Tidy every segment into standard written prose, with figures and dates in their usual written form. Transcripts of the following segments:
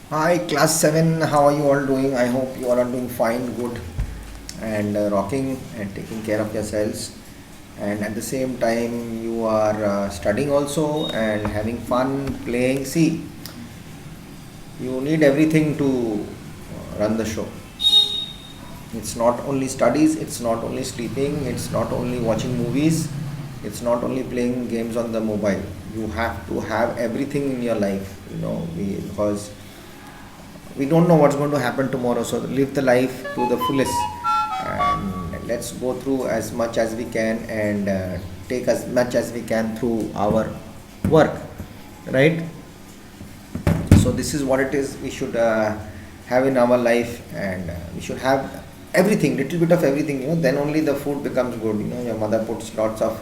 Hi, class 7. How are you all doing? I hope you all are doing fine, good, and rocking and taking care of yourselves. And at the same time, you are studying also and having fun playing. See, you need everything to run the show. It's not only studies, it's not only sleeping, it's not only watching movies, it's not only playing games on the mobile. You have to have everything in your life, because we don't know what's going to happen tomorrow, so live the life to the fullest and let's go through as much as we can and take as much as we can through our work, right? So this is what it is we should have in our life, and we should have everything, little bit of everything, then only the food becomes good. Your mother puts lots of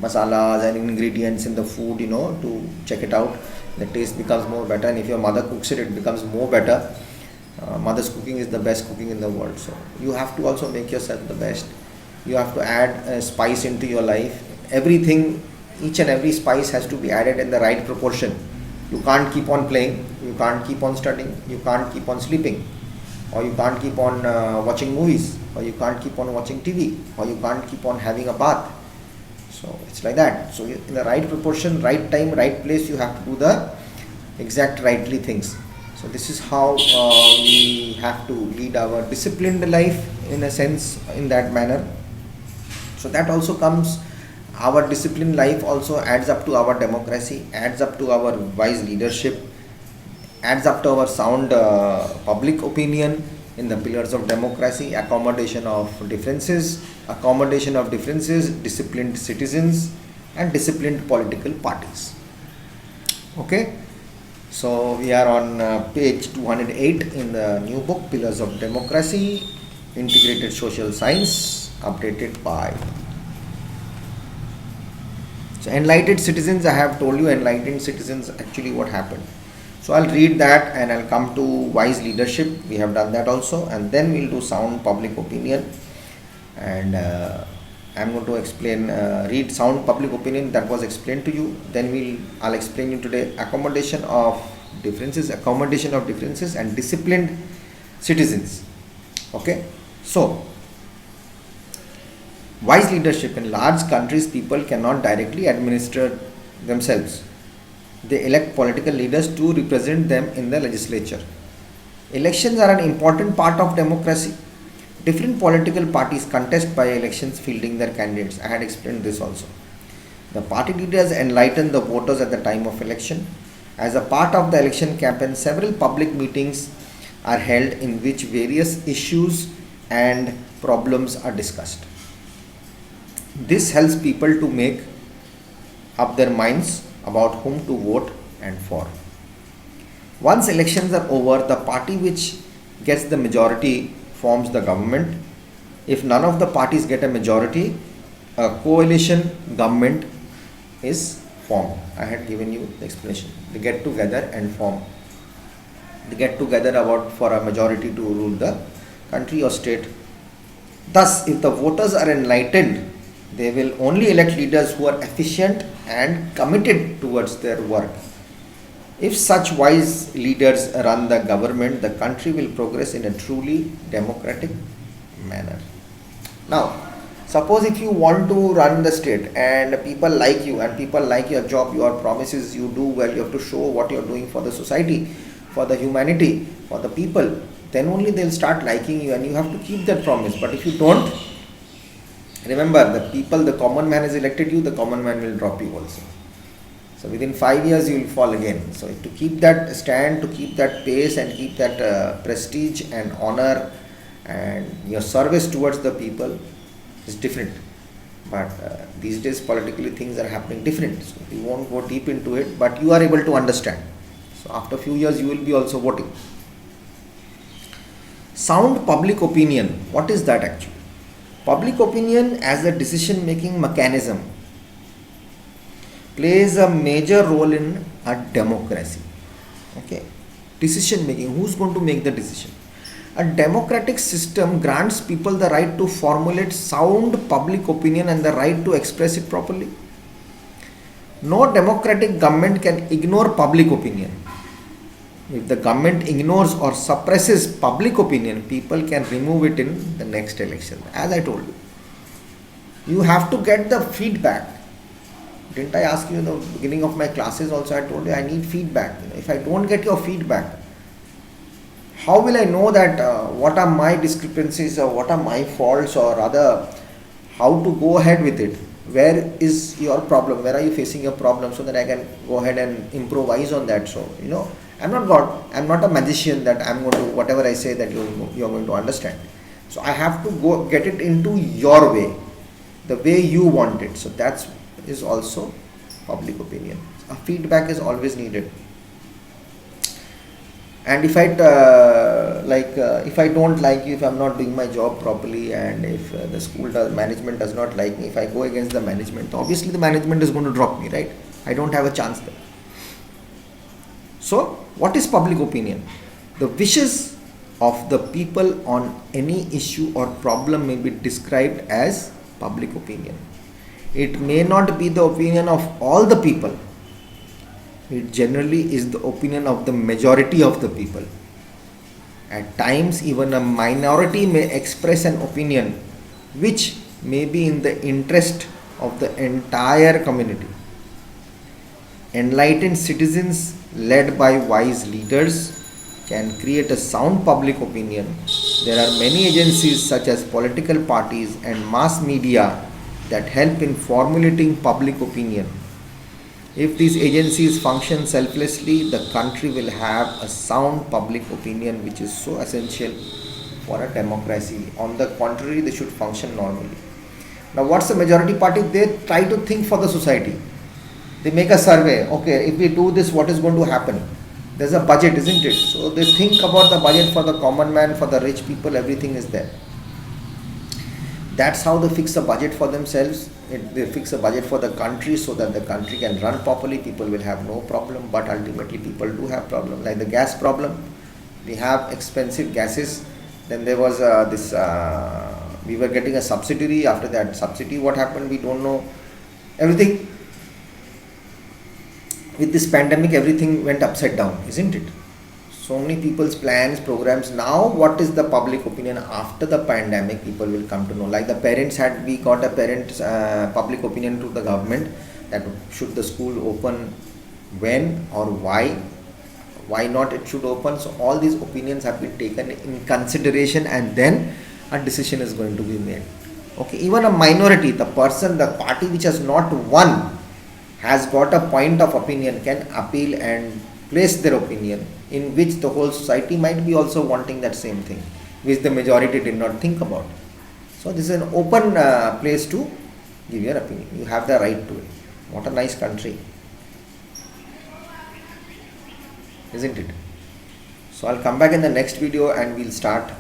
masalas and ingredients in the food, to check it out. The taste becomes more better, and if your mother cooks it, it becomes more better. Mother's cooking is the best cooking in the world, so you have to also make yourself the best. You have to add spice into your life. Everything, each and every spice has to be added in the right proportion. You can't keep on playing, you can't keep on studying, you can't keep on sleeping, or you can't keep on watching movies, or you can't keep on watching TV, or you can't keep on having a bath. So it's like that. So in the right proportion, right time, right place, you have to do the exact rightly things. So this is how we have to lead our disciplined life, in a sense, in that manner. So that also comes, our disciplined life also adds up to our democracy, adds up to our wise leadership, adds up to our sound public opinion in the pillars of democracy: accommodation of differences, disciplined citizens, and disciplined political parties. Okay, so we are on page 208 in the new book, Pillars of Democracy, Integrated Social Science, updated by. So enlightened citizens, I have told you enlightened citizens actually what happened. So I'll read that and I'll come to wise leadership. We have done that also, and then we'll do sound public opinion. And I'm going to explain, read sound public opinion that was explained to you. Then I'll explain you today accommodation of differences, and disciplined citizens. Okay, so wise leadership: in large countries, people cannot directly administer themselves. They elect political leaders to represent them in the legislature. Elections are an important part of democracy. Different political parties contest by elections, fielding their candidates. I had explained this also. The party leaders enlighten the voters at the time of election. As a part of the election campaign, several public meetings are held in which various issues and problems are discussed. This helps people to make up their minds about whom to vote and for. Once elections are over, the party which gets the majority forms the government. If none of the parties get a majority, a coalition government is formed. I had given you the explanation. They get together and form. They get together about for a majority to rule the country or state. Thus, if the voters are enlightened, they will only elect leaders who are efficient and committed towards their work. If such wise leaders run the government, the country will progress in a truly democratic manner. Now, suppose if you want to run the state and people like you and people like your job, your promises, you do well, you have to show what you are doing for the society, for the humanity, for the people, then only they'll start liking you, and you have to keep that promise. But if you don't, remember, the people, the common man has elected you, the common man will drop you also. So within 5 years you will fall again. So to keep that stand, to keep that pace and keep that prestige and honor and your service towards the people is different. But these days politically things are happening different. So we won't go deep into it, but you are able to understand. So after a few years you will be also voting. Sound public opinion. What is that actually? Public opinion as a decision making mechanism plays a major role in a democracy. Okay, decision making. Who's going to make the decision? A democratic system grants people the right to formulate sound public opinion and the right to express it properly. No democratic government can ignore public opinion. If the government ignores or suppresses public opinion, people can remove it in the next election. As I told you, you have to get the feedback. Didn't I ask you in the beginning of my classes also? I told you I need feedback. If I don't get your feedback, how will I know that what are my discrepancies or what are my faults or rather how to go ahead with it? Where is your problem? Where are you facing your problem so that I can go ahead and improvise on that? So, I'm not God. I'm not a magician that I'm going to, whatever I say that you're going to understand. So I have to go get it into your way, the way you want it. So that is also public opinion. A feedback is always needed. And if I don't like you, if I'm not doing my job properly, and if the management does not like me, if I go against the management, obviously the management is going to drop me, right? I don't have a chance there. So what is public opinion? The wishes of the people on any issue or problem may be described as public opinion. It may not be the opinion of all the people. It generally is the opinion of the majority of the people. At times, even a minority may express an opinion which may be in the interest of the entire community. Enlightened citizens led by wise leaders can create a sound public opinion. There are many agencies such as political parties and mass media that help in formulating public opinion. If these agencies function selflessly, the country will have a sound public opinion, which is so essential for a democracy. On the contrary, they should function normally. Now, what's the majority party? They try to think for the society. They make a survey. Okay, if we do this, what is going to happen? There's a budget, isn't it? So they think about the budget for the common man, for the rich people, everything is there. That's how they fix a budget for themselves. They fix a budget for the country so that the country can run properly. People will have no problem, but ultimately people do have problem. Like the gas problem, we have expensive gases. Then there was we were getting a subsidy. After that subsidy, what happened? We don't know. Everything with this pandemic, everything went upside down, isn't it? So many people's plans, programs. Now, what is the public opinion after the pandemic? People will come to know. Like the parents we got a public opinion to the government that should the school open, when or why not it should open. So all these opinions have been taken in consideration, and then a decision is going to be made. Okay, even a minority, the party which has not won, has got a point of opinion, can appeal and place their opinion, in which the whole society might be also wanting that same thing, which the majority did not think about. So this is an open place to give your opinion. You have the right to it. What a nice country, isn't it? So I'll come back in the next video and we'll start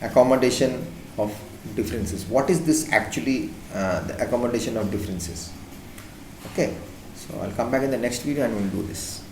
accommodation of differences. What is this actually, the accommodation of differences? Okay, so I'll come back in the next video and we'll do this.